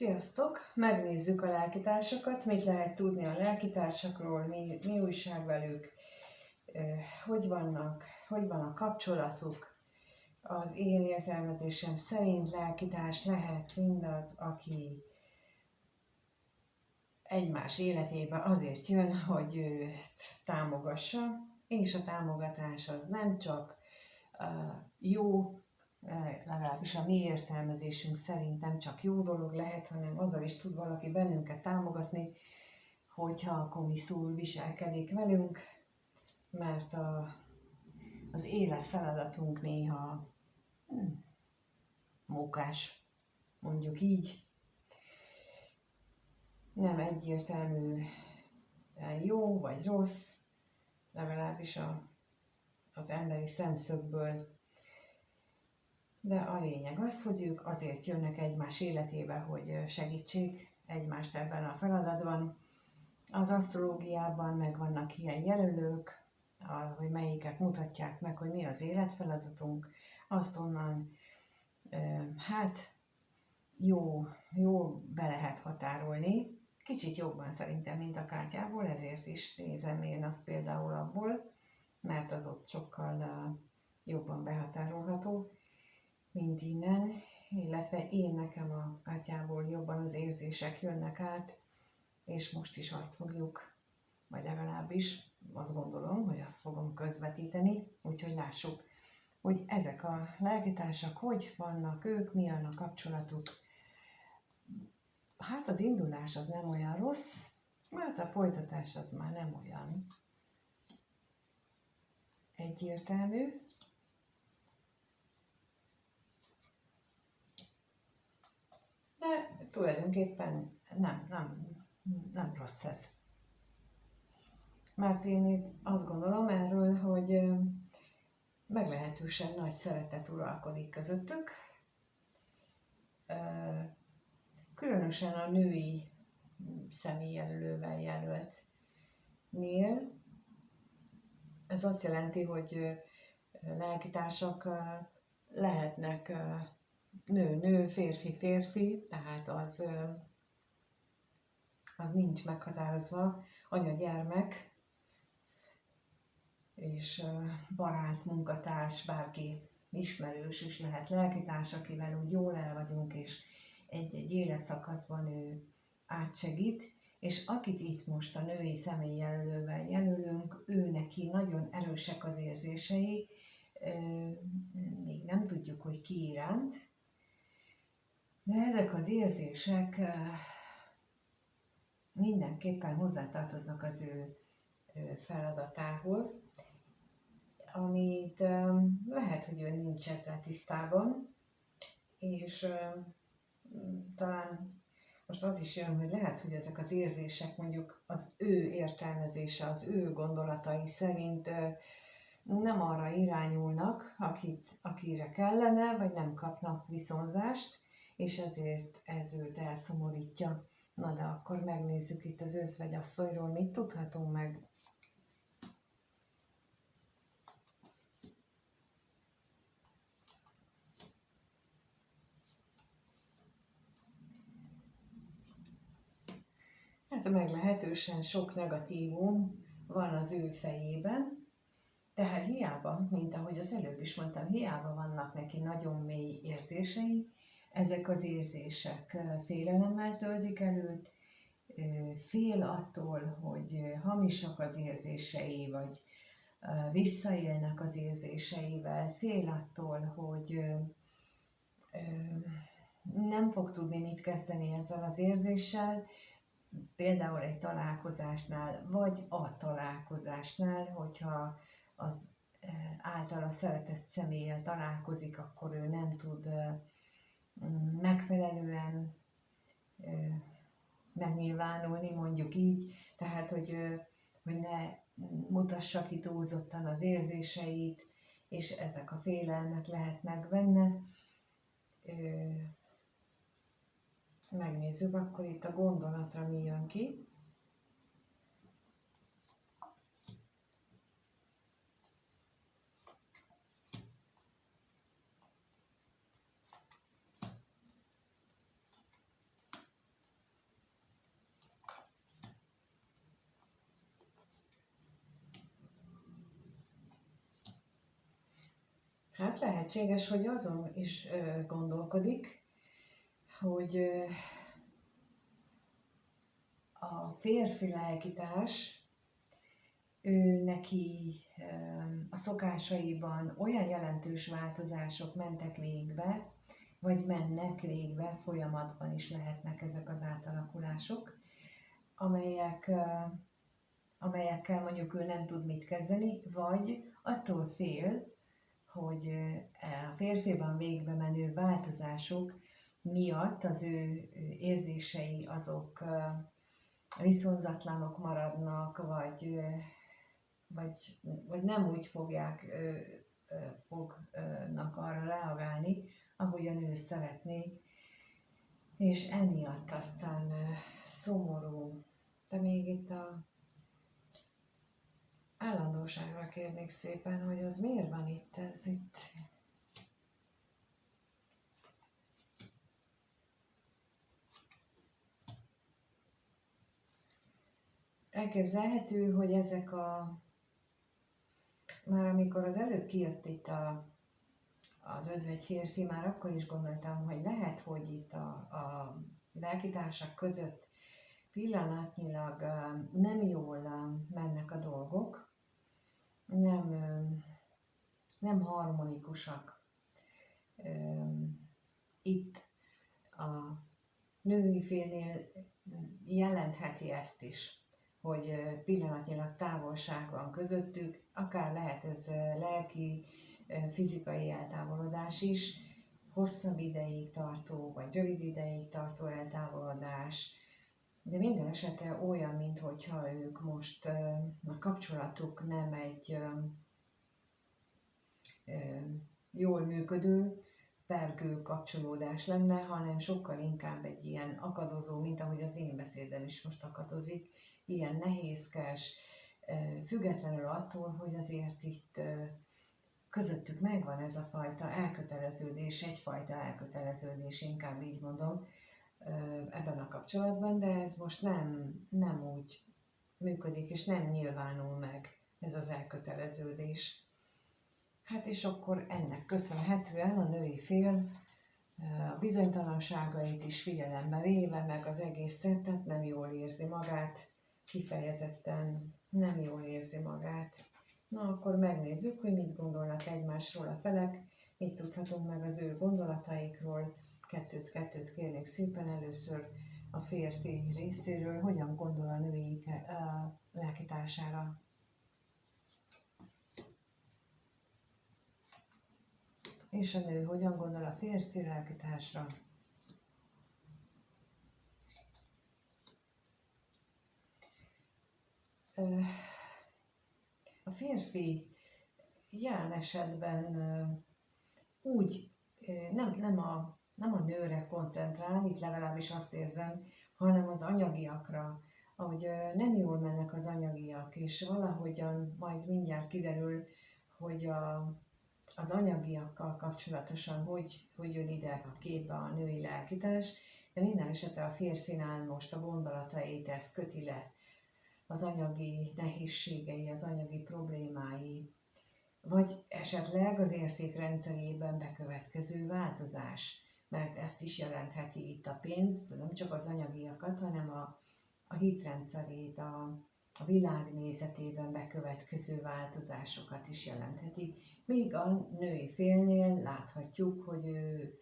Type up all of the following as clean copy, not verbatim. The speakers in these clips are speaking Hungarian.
Sziasztok! Megnézzük a lelkitársakat, mit lehet tudni a lelkitársakról, mi újság velük, hogy vannak, hogy van a kapcsolatuk. Az én értelmezésem szerint lelkitárs lehet mindaz, aki egymás életébe azért jön, hogy őt támogassa, és a támogatás az nem csak jó, legalábbis a mi értelmezésünk szerint nem csak jó dolog lehet, hanem azzal is tud valaki bennünket támogatni, hogyha komiszul viselkedik velünk, mert az élet feladatunk néha mókás, mondjuk így. Nem egyértelmű jó vagy rossz, legalábbis az emberi szemszögből. De a lényeg az, hogy ők azért jönnek egymás életébe, hogy segítsék egymást ebben a feladatban. Az asztrológiában meg vannak ilyen jelölők, hogy melyiket mutatják meg, hogy mi az életfeladatunk. Azt onnan jó be lehet határolni. Kicsit jobban szerintem, mint a kártyából, ezért is nézem én azt például abból, mert az ott sokkal jobban behatárolható, mint innen, illetve nekem a kártyából jobban az érzések jönnek át, és most is azt fogjuk, vagy legalábbis azt gondolom, hogy azt fogom közvetíteni, úgyhogy lássuk, hogy ezek a lelkitársak hogy vannak ők, milyen a kapcsolatuk. Hát az indulás az nem olyan rossz, mert a folytatás az már nem olyan egyértelmű. De tulajdonképpen nem rossz ez. Mert én itt azt gondolom erről, hogy meglehetősen nagy szeretet uralkodik közöttük. Különösen a női személyjelölővel jelöltnél. Ez azt jelenti, hogy lelkitársak lehetnek nő, férfi, tehát az nincs meghatározva, anya-gyermek, és barát, munkatárs, bárki ismerős is lehet lelkitárs, akivel úgy jól el vagyunk, és egy életszakaszban ő átsegít, és akit itt most a női személyjelölővel jelölünk, ő neki nagyon erősek az érzései, még nem tudjuk, hogy ki iránt, de ezek az érzések mindenképpen hozzátartoznak az ő feladatához, amit lehet, hogy ő nincs ezzel tisztában, és talán most az is jön, hogy lehet, hogy ezek az érzések mondjuk az ő értelmezése, az ő gondolatai szerint nem arra irányulnak, akire kellene, vagy nem kapnak viszonzást, és ezért ez őt elszomorítja. Na de akkor megnézzük itt az özvegyasszonyról, mit tudhatunk meg. Hát meglehetősen sok negatívum van az ő fejében, tehát hiába, mint ahogy az előbb is mondtam, hiába vannak neki nagyon mély érzései, ezek az érzések félelemmel töltik el őt, fél attól, hogy hamisak az érzései, vagy visszaélnek az érzéseivel, fél attól, hogy nem fog tudni mit kezdeni ezzel az érzéssel, például egy találkozásnál, vagy a találkozásnál, hogyha az általa szeretett személlyel találkozik, akkor ő nem tud megfelelően megnyilvánulni, mondjuk így, tehát hogy ne mutassa ki túlzottan az érzéseit, és ezek a félelmek lehetnek benne. Megnézzük akkor itt a gondolatra, mi jön ki. Hát lehetséges, hogy azon is gondolkodik, hogy a férfi lelkitárs, ő neki a szokásaiban olyan jelentős változások mentek végbe, vagy mennek végbe, folyamatban is lehetnek ezek az átalakulások, amelyekkel mondjuk ő nem tud mit kezdeni, vagy attól fél, hogy a férfiban végbe menő változások miatt az ő érzései azok viszonzatlanok maradnak, vagy nem úgy fognak arra reagálni, ahogyan ő szeretné, és emiatt aztán szomorú. De még itt a állandóságra kérnék szépen, hogy az miért van itt, ez itt. Elképzelhető, hogy ezek már amikor az előbb kijött itt az özvegy férfi, már akkor is gondoltam, hogy lehet, hogy itt a lelkitársak között pillanatnyilag nem jól mennek a dolgok, nem harmonikusak. Itt a női félnél jelentheti ezt is, hogy pillanatnyilag távolság van közöttük, akár lehet ez lelki, fizikai eltávolodás is, hosszabb ideig tartó, vagy rövid ideig tartó eltávolodás, de minden esetre olyan, mintha ők most a kapcsolatuk nem egy jól működő, pergő kapcsolódás lenne, hanem sokkal inkább egy ilyen akadozó, mint ahogy az én beszédem is most akadozik, ilyen nehézkes, függetlenül attól, hogy azért itt közöttük megvan ez a fajta elköteleződés, egyfajta elköteleződés, inkább így mondom, ebben a kapcsolatban, de ez most nem úgy működik, és nem nyilvánul meg ez az elköteleződés. Hát és akkor ennek köszönhetően a női fél a bizonytalanságait is figyelembe véve, meg az egészet, tehát nem jól érzi magát, kifejezetten nem jól érzi magát. Na, akkor megnézzük, hogy mit gondolnak egymásról a felek, mit tudhatunk meg az ő gondolataikról. Kettőt kérnék szépen, először a férfi részéről, hogyan gondol a női lelkitársára. És a nő hogyan gondol a férfi lelkitársra. A férfi jelen esetben úgy nem a nőre koncentrál, itt legalábbis azt érzem, hanem az anyagiakra, ahogy nem jól mennek az anyagiak, és valahogyan majd mindjárt kiderül, hogy az anyagiakkal kapcsolatosan hogy jön ide a képbe a női lelkitárs, de minden esetre a férfinál most a gondolatait ezt köti le, az anyagi nehézségei, az anyagi problémái, vagy esetleg az értékrendszerében bekövetkező változás, mert ezt is jelentheti itt a pénzt, nem csak az anyagiakat, hanem a hitrendszerét, a világnézetében bekövetkező változásokat is jelentheti. Míg a női félnél láthatjuk, hogy ő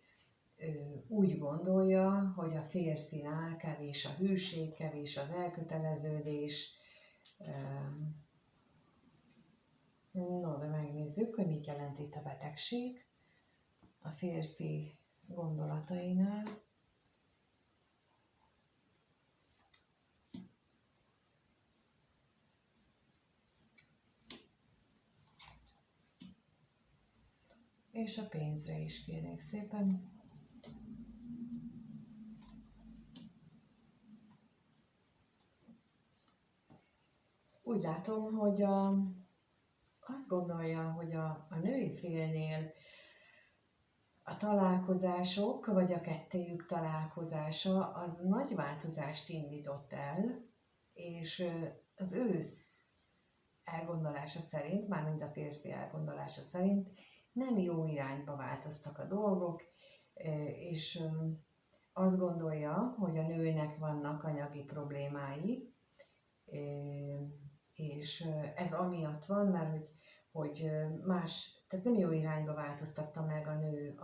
úgy gondolja, hogy a férfinál kevés a hűség, kevés az elköteleződés. No, de megnézzük, hogy mit jelent itt a betegség a férfi gondolatainál. És a pénzre is kérnék szépen. Úgy látom, hogy azt gondolja, hogy a női félnél a találkozások, vagy a kettejük találkozása az nagy változást indított el, és az ő elgondolása szerint, mármint a férfi elgondolása szerint nem jó irányba változtak a dolgok, és azt gondolja, hogy a nőnek vannak anyagi problémái, és ez amiatt van, mert hogy más, tehát nem jó irányba változtatta meg a nő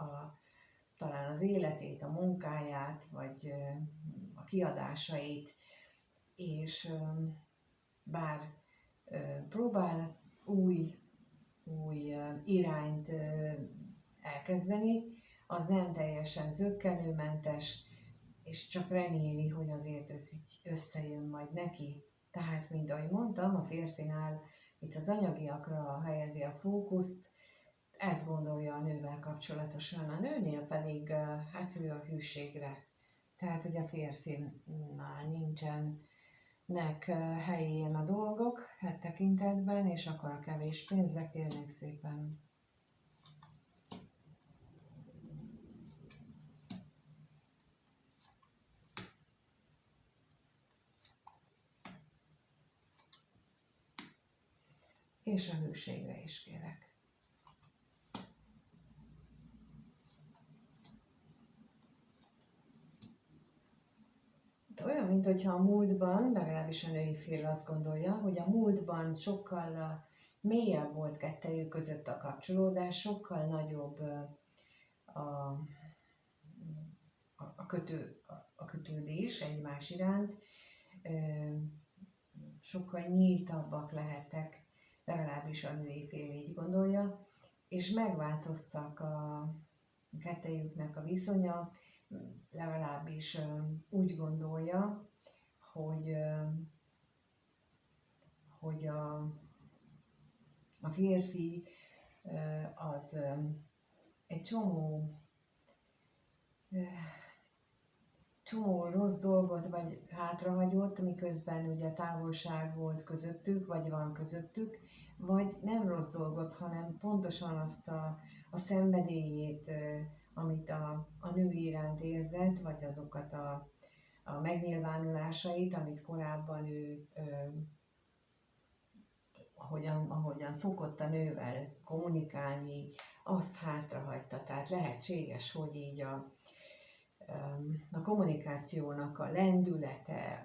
talán az életét, a munkáját, vagy a kiadásait, és bár próbál új irányt elkezdeni, az nem teljesen zökkenőmentes, és csak reméli, hogy azért ez így összejön majd neki. Tehát, mint ahogy mondtam, a férfinál itt az anyagiakra helyezi a fókuszt, ezt gondolja a nővel kapcsolatosan. A nőnél pedig, hát ő a hűségre. Tehát, hogy a férfinál nincsenek helyén a dolgok tekintetben, és akkor a kevés pénzre kérnek szépen. És a hűségre is kérek. De olyan, mintha a múltban, legalábbis a női fél azt gondolja, hogy a múltban sokkal mélyebb volt kettejük között a kapcsolódás, sokkal nagyobb a kötődés egymás iránt, sokkal nyíltabbak lehettek, legalábbis a női fél így gondolja, és megváltoztak a kettejüknek a viszonya, legalábbis úgy gondolja, hogy a férfi az egy csomó rossz dolgot vagy hátrahagyott, miközben ugye távolság volt közöttük, vagy van közöttük, vagy nem rossz dolgot, hanem pontosan azt a szenvedélyét, amit a nő iránt érzett, vagy azokat a megnyilvánulásait, amit korábban ő ahogyan szokott a nővel kommunikálni, azt hátrahagyta. Tehát lehetséges, hogy így a kommunikációnak a lendülete,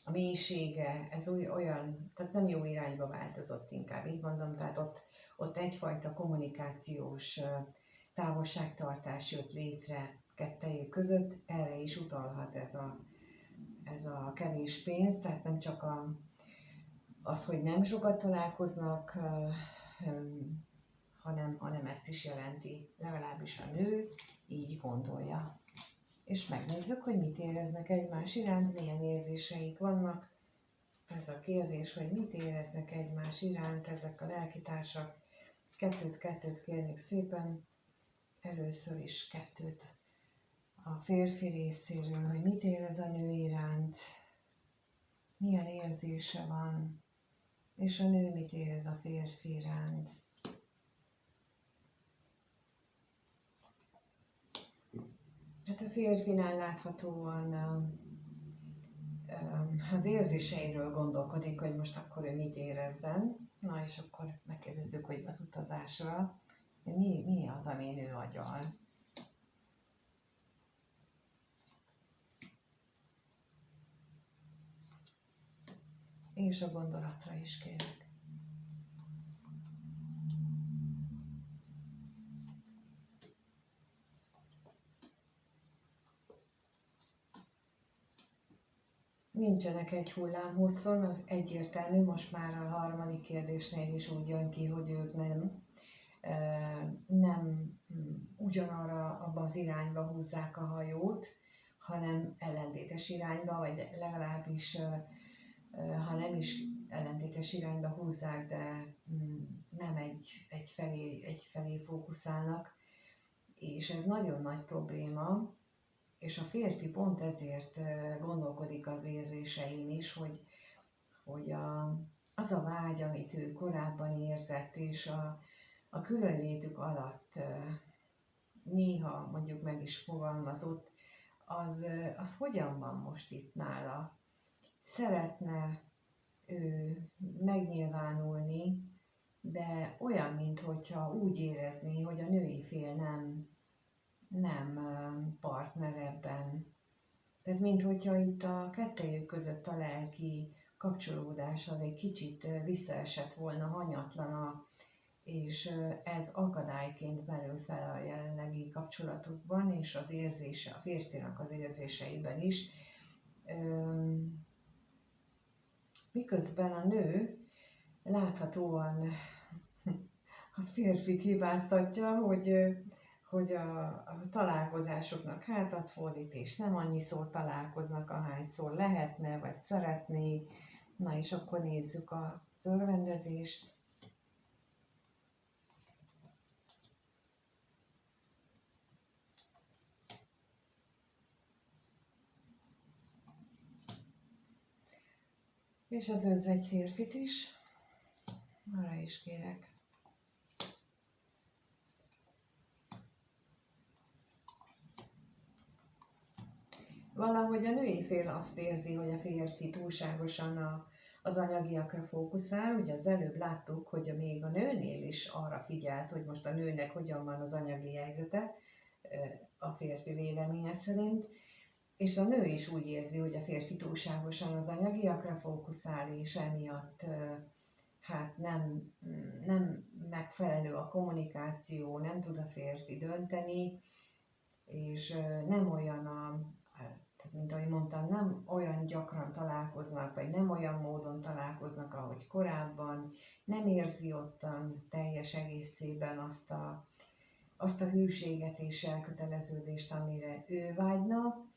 a mélysége, ez olyan, tehát nem jó irányba változott, inkább így mondom, tehát ott egyfajta kommunikációs távolságtartás jött létre kettejük között, erre is utalhat ez a kevés pénz, tehát nem csak az, hogy nem sokat találkoznak, hanem ezt is jelenti, legalábbis a nő így gondolja. És megnézzük, hogy mit éreznek egymás iránt, milyen érzéseik vannak. Ez a kérdés, hogy mit éreznek egymás iránt ezek a lelkitársak. Kettőt kérnék szépen. Először is kettőt a férfi részéről, hogy mit érez a nő iránt, milyen érzése van, és a nő mit érez a férfi iránt. Hát a férfinál láthatóan az érzéseiről gondolkodik, hogy most akkor ő mit érezzen. Na és akkor megkérdezzük, hogy az utazásra mi az, ami nő agyal. És a gondolatra is kérlek. Nincsenek egy hullámhosszon, az egyértelmű, most már a harmadik kérdésnél is úgy jön ki, hogy ők nem ugyanarra abba az irányba húzzák a hajót, hanem ellentétes irányba, vagy legalábbis, ha nem is ellentétes irányba húzzák, de nem egy felé fókuszálnak, és ez nagyon nagy probléma, és a férfi pont ezért gondolkodik az érzésein is, hogy az a vágy, amit ő korábban érzett, és a különlétük alatt néha mondjuk meg is fogalmazott, az hogyan van most itt nála? Szeretne ő megnyilvánulni de olyan, mintha úgy érezné, hogy a női fél nem partner ebben. Tehát minthogyha itt a kettejük között a lelki kapcsolódás az egy kicsit visszaesett volna, hanyatlana, és ez akadályként merül fel a jelenlegi kapcsolatukban, és az érzése, a férfinak az érzéseiben is. Miközben a nő láthatóan a férfit hibáztatja, hogy a találkozásoknak hátat fordít, és nem annyiszor találkoznak, ahányszor lehetne, vagy szeretné. Na és akkor nézzük az örvendezést. És az özvegy férfit is. Arra is kérek. Valahogy a női fél azt érzi, hogy a férfi túlságosan az anyagiakra fókuszál. Ugye az előbb láttuk, hogy még a nőnél is arra figyelt, hogy most a nőnek hogyan van az anyagi helyzete, a férfi véleménye szerint. És a nő is úgy érzi, hogy a férfi túlságosan az anyagiakra fókuszál, és emiatt hát nem megfelelő a kommunikáció, nem tud a férfi dönteni, és nem olyan mint ahogy mondtam, nem olyan gyakran találkoznak, vagy nem olyan módon találkoznak, ahogy korábban, nem érzi ottan teljes egészében azt a hűséget és elköteleződést, amire ő vágyna,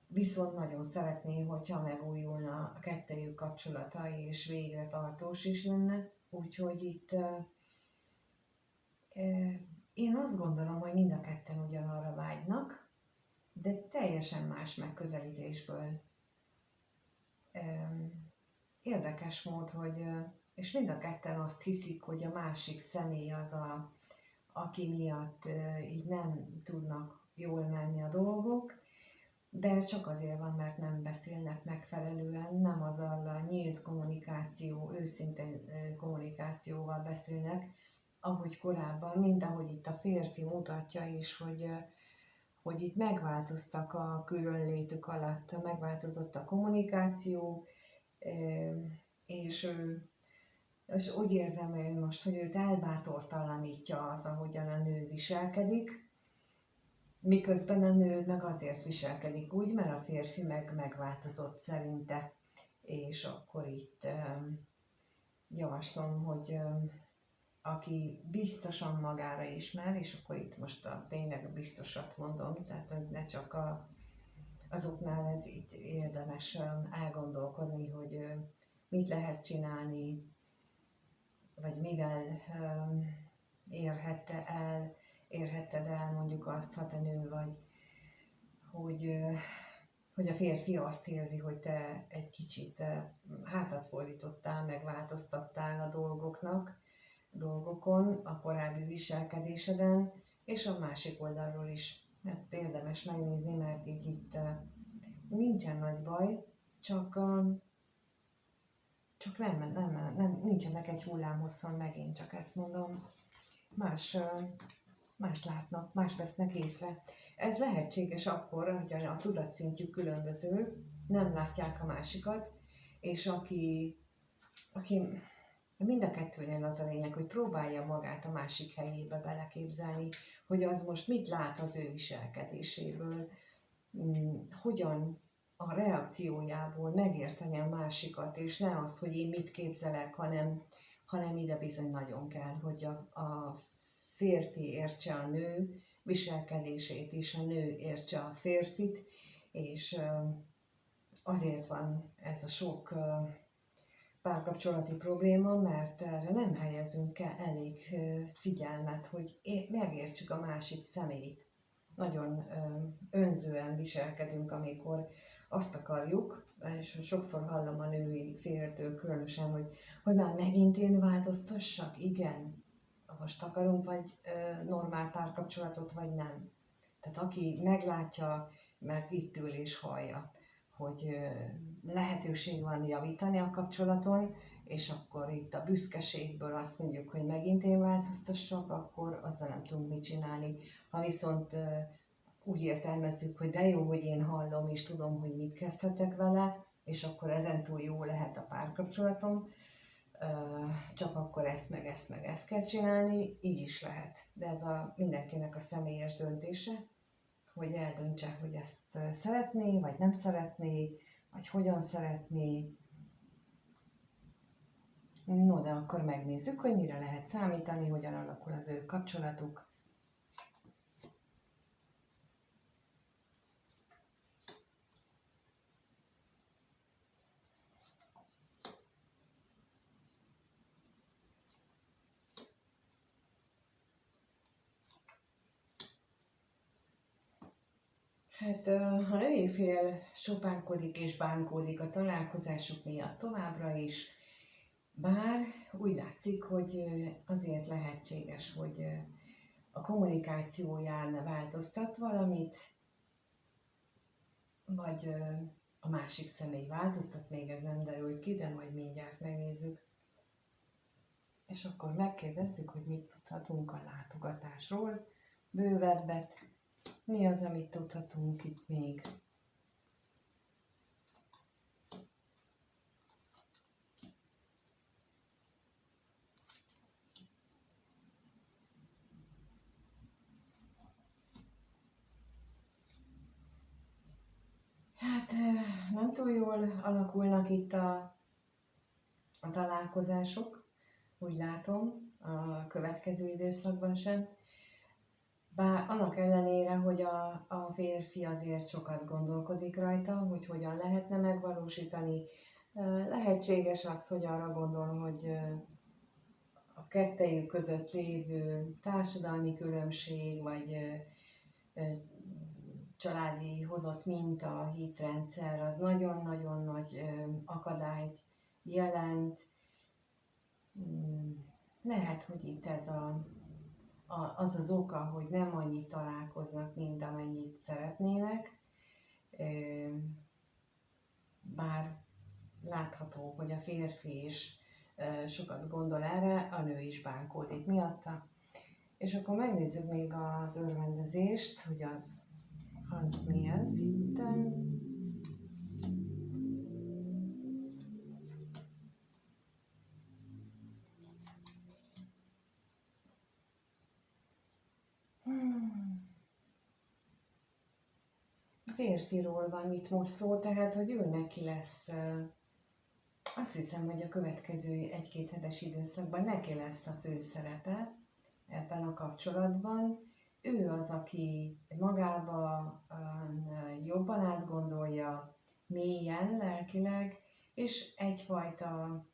viszont nagyon szeretné, hogyha megújulna a kettejük kapcsolata, és végre tartós is lenne. Úgyhogy itt én azt gondolom, hogy mind a ketten ugyanarra vágynak, de teljesen más megközelítésből. Érdekes mód, hogy és mind a ketten azt hiszik, hogy a másik személy az, aki miatt így nem tudnak jól menni a dolgok, de csak azért van, mert nem beszélnek megfelelően, nem azzal a nyílt kommunikáció, őszinte kommunikációval beszélnek, ahogy korábban, mint ahogy itt a férfi mutatja is, hogy itt megváltoztak a különlétük alatt, megváltozott a kommunikáció, és úgy érzem én most, hogy őt elbátortalanítja az, ahogyan a nő viselkedik, miközben a nő meg azért viselkedik úgy, mert a férfi megváltozott szerinte. És akkor itt javaslom, hogy aki biztosan magára ismer, és akkor itt most tényleg biztosat mondom, tehát ne csak azoknál ez itt érdemes elgondolkodni, hogy mit lehet csinálni, vagy mivel érhetted el mondjuk azt, ha te nő vagy, hogy a férfi azt érzi, hogy te egy kicsit hátat fordítottál, megváltoztattál a dolgokon, a korábbi viselkedéseden, és a másik oldalról is ezt érdemes megnézni, mert így itt nincsen nagy baj, csak nincsenek egy hullámhosszon, megint csak ezt mondom, más látnak, más vesznek észre. Ez lehetséges akkor, hogy a tudatszintjük különböző, nem látják a másikat, és aki mind a kettőnél az a lényeg, hogy próbálja magát a másik helyébe beleképzelni, hogy az most mit lát az ő viselkedéséből, hogyan a reakciójából megérteni a másikat, és nem azt, hogy én mit képzelek, hanem ide bizony nagyon kell, hogy a férfi értse a nő viselkedését, és a nő értse a férfit, és azért van ez a sok párkapcsolati probléma, mert erre nem helyezünk elég figyelmet, hogy megértsük a másik személyt. Nagyon önzően viselkedünk, amikor azt akarjuk, és sokszor hallom a női féltől különösen, hogy már megint én változtassak, igen, most akarunk vagy normál párkapcsolatot, vagy nem. Tehát aki meglátja, mert itt ül és hallja, hogy lehetőség van javítani a kapcsolaton, és akkor itt a büszkeségből azt mondjuk, hogy megint én változtassak, akkor azzal nem tudunk mit csinálni. Ha viszont úgy értelmezzük, hogy de jó, hogy én hallom, és tudom, hogy mit kezdhetek vele, és akkor ezentúl jó lehet a párkapcsolatom, csak akkor ezt kell csinálni, így is lehet. De ez mindenkinek a személyes döntése, hogy eldöntse, hogy ezt szeretné, vagy nem szeretné, vagy hogyan szeretné. No, de akkor megnézzük, hogy mire lehet számítani, hogyan alakul az ő kapcsolatuk. Hát a női fél sopánkodik és bánkódik a találkozások miatt továbbra is, bár úgy látszik, hogy azért lehetséges, hogy a kommunikációján változtat valamit, vagy a másik személy változtat, még ez nem derült ki, de majd mindjárt megnézzük. És akkor megkérdezzük, hogy mit tudhatunk a látogatásról, bővebbet, mi az, amit tudhatunk itt még. Hát nem túl jól alakulnak itt a találkozások, úgy látom, a következő időszakban sem. Bár annak ellenére, hogy a férfi azért sokat gondolkodik rajta, hogy hogyan lehetne megvalósítani, lehetséges az, hogy arra gondol, hogy a kettejük között lévő társadalmi különbség, vagy családi hozott minta, hitrendszer, az nagyon-nagyon nagy akadályt jelent. Lehet, hogy itt ez az oka, hogy nem annyit találkoznak, mint amennyit szeretnének, bár látható, hogy a férfi is sokat gondol erre, a nő is bánkódik miatta. És akkor megnézzük még az örvendezést, hogy az mi ez itten. A férfiról van itt most szó, tehát hogy ő neki lesz, azt hiszem, hogy a következő 1-2 hetes időszakban neki lesz a fő szerepe ebben a kapcsolatban. Ő az, aki magába jobban átgondolja, mélyen, lelkileg, és egyfajta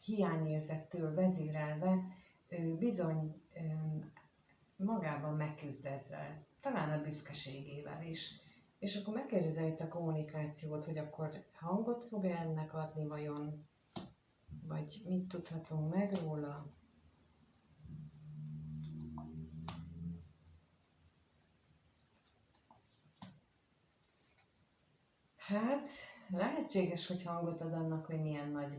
hiányérzettől vezérelve ő bizony magában megküzd ezzel, talán a büszkeségével is. És akkor megkérdezi itt a kommunikációt, hogy akkor hangot fog-e ennek adni vajon, vagy mit tudhatunk meg róla? Hát, lehetséges, hogy hangot ad annak, hogy milyen nagy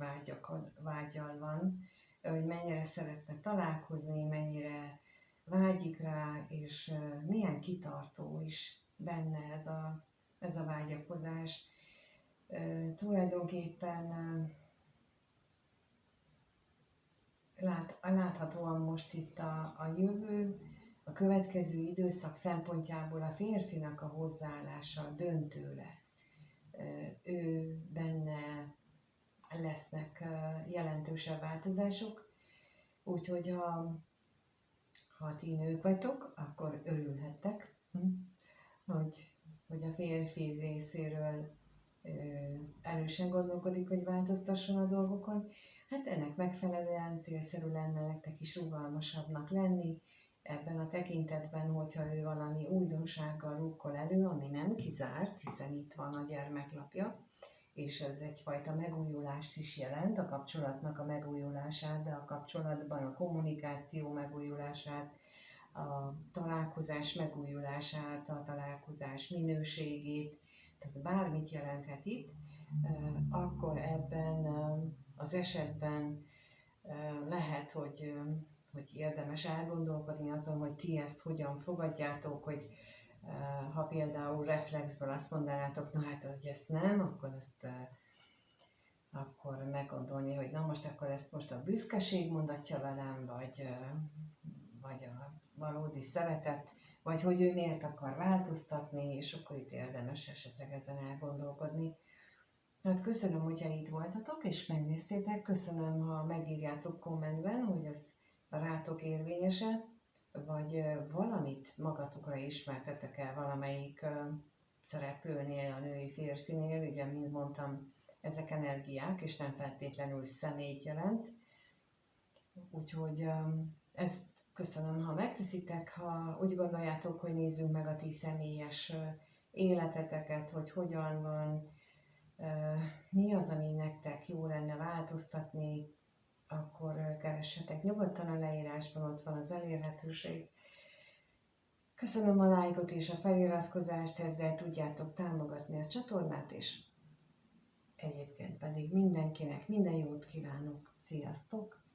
vágyal van, hogy mennyire szeretne találkozni, mennyire vágyik rá, és milyen kitartó is benne ez a vágyakozás. Tulajdonképpen láthatóan most itt a jövő, a következő időszak szempontjából a férfinak a hozzáállása döntő lesz. Ő benne lesznek jelentősebb változások, úgyhogy ha ti nők vagytok, akkor örülhettek, hogy a férfi részéről erősen gondolkodik, hogy változtasson a dolgokon. Hát ennek megfelelően célszerű lenne nektek is rugalmasabbnak lenni, ebben a tekintetben, hogyha ő valami újdonsággal rukkol elő, ami nem kizárt, hiszen itt van a gyermeklapja, és ez egyfajta megújulást is jelent, a kapcsolatnak a megújulását, de a kapcsolatban a kommunikáció megújulását, a találkozás megújulását, a találkozás minőségét, tehát bármit jelenthet itt, akkor ebben az esetben lehet, hogy érdemes elgondolkodni azon, hogy ti ezt hogyan fogadjátok, hogy ha például reflexből azt mondanátok, na hát, hogy ezt nem, akkor meggondolni, hogy na most akkor ezt most a büszkeség mondatja velem, vagy a valódi szeretet, vagy hogy ő miért akar változtatni, és akkor itt érdemes esetleg ezen elgondolkodni. Hát köszönöm, hogyha itt voltatok, és megnéztétek, köszönöm, ha megírjátok kommentben, hogy ez rátok érvényese, vagy valamit magatokra ismertetek el valamelyik szereplőnél, a női férfinél, ugye, mint mondtam, ezek energiák, és nem feltétlenül személyt jelent. Úgyhogy ezt köszönöm, ha megteszitek, ha úgy gondoljátok, hogy nézzünk meg a ti személyes életeteket, hogy hogyan van, mi az, ami nektek jó lenne változtatni, akkor keressetek nyugodtan a leírásban, ott van az elérhetőség. Köszönöm a lájkot és a feliratkozást, ezzel tudjátok támogatni a csatornát, és egyébként pedig mindenkinek minden jót kívánok. Sziasztok!